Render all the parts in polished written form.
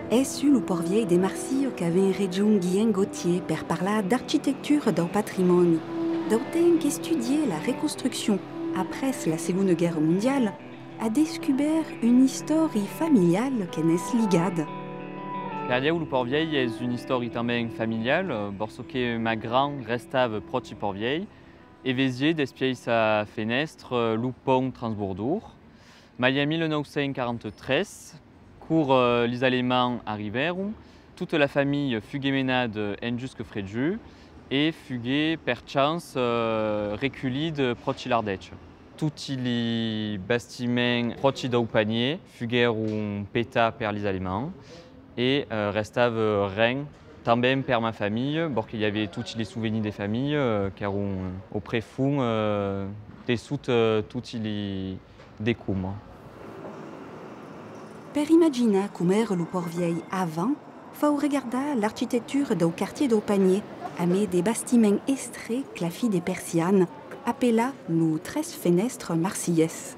È sul Porviei de Marsillo qu'avait regiun Guillaume Gauthier per parlar d'architecture del patrimoni. D'autant qu'étudier la reconstruction après la Seconde Guerre mondiale a découvert une histoire familiale qui n'est ligada. Perdieu Porviei est une histoire também familiale, parce que ma grand restava proche Porviei, et vezier d'espier sa fenestre lu pont Transbordour. Mais en 1943, quand les Allemands arrivèrent, toute la famille fut menade en jusque Fréjus et fut per chance reculide proche l'Ardèche. Tous les bâtiments proches d'Aupanier furent péta per les Allemands et restava rien também per ma famille, parce qu'il y avait tous les souvenirs des familles qui étaient au préfond des soutes tous les décombres. Per imaginar com era lo Porviei avant, faut regarder l'architecture del quartier d'Aupanier, avec des bâtiments estrés clafis des persianes, appela lo 13 fenestres marcillès.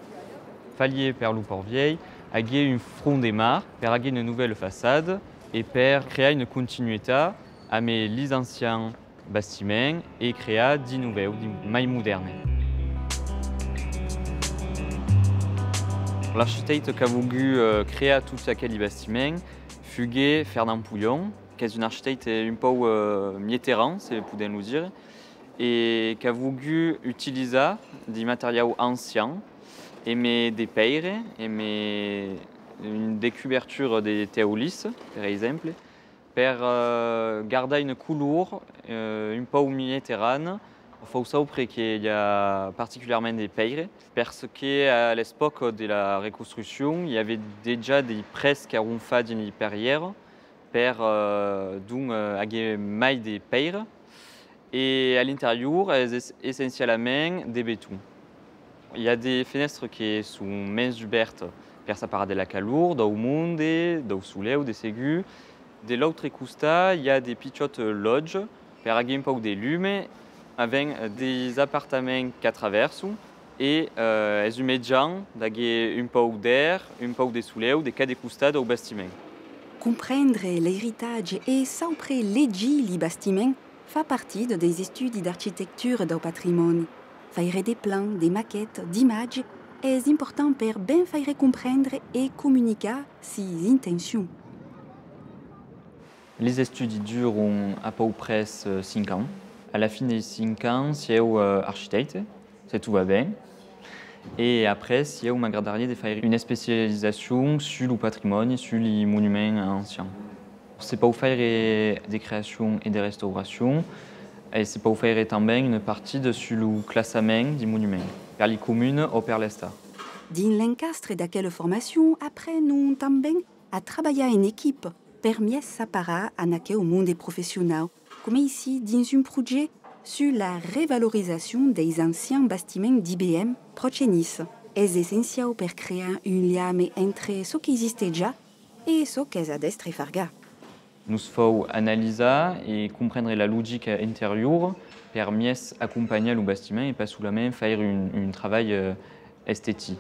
Fallier per lo Porviei hagué une front des mars, per hagué une nouvelle façade et per créer une continuité avec les anciens bâtiments et créer des nouveaux, des mai modernes. L'architecte qui a voulu créer tous ces bâtiments fut Fernand Pouillon, qui est un architecte un peu mi-terrain, c'est pour le dire, et qui a voulu utiliser des matériaux anciens, et des pierres, et une découverture des théolis, par exemple, pour garder une couleur un peu mi-terrain. Il faut savoir qu'il y a particulièrement des pierres, parce qu'à l'époque de la reconstruction, il y avait déjà des presses qui ont fait des perrières, donc il des pierres, et à l'intérieur, essentiellement des bétons. Il y a des fenêtres qui sont minces ouvertes pour séparer de la chaleur, du monde, du soleil, des ségus. De l'autre côté, il y a des petites lodges pour avoir un peu de lumière, avec des appartements qui traversent et les médians d'avoir un peu d'air, un peu de soleil, des cas de côté au bâtiment. Comprendre l'héritage et savoir légir les bâtiments fait partie des études d'architecture del patrimonio. Faire des plans, des maquettes, d'images est important pour bien faire comprendre et communiquer ses intentions. Les études durent à peu près 5 ans. À la fin des 5 ans, je suis architecte, c'est tout va bien. Et après, je m'agradaria de faire une spécialisation sur le patrimoine, sur les monuments anciens. C'est pour faire des créations et des restaurations, et c'est pour faire também une partie sur le classement des monuments, par les communes ou par l'État. Dans l'encastre d'aquelle formation, apprenons também à travailler en équipe, pour mieux s'apparer à au monde professionnel, comme ici dans un projet sur la revalorisation des anciens bâtiments d'IBM proche Nice. C'est essentiel pour créer un lien entre ce qui existe déjà et ce qu'est à destre farga. Nous faut analyser et comprendre la logique intérieure pour mieux accompagner le bâtiment et pas seulement faire un travail esthétique.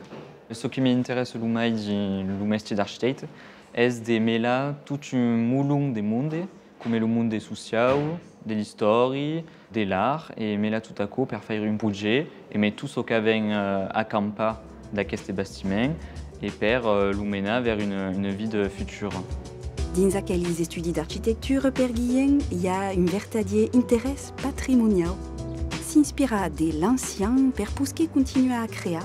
Ce qui m'intéresse le plus dans le métier d'architecte est de mêler tout un moulin de monde, comme le monde social, de l'histoire, de l'art, et mêler tout à coup pour faire un projet et mettre tout ce qui vient à camper dans ces bâtiments et pour le mener vers une vie de futur. Dans aquelles études d'architecture, per Guillaume, il y a un véritable intérêt patrimonial. S'inspirer de l'ancien pour pousser continuer à créer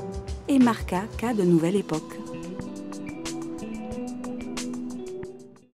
et marquer de nouvelles époques.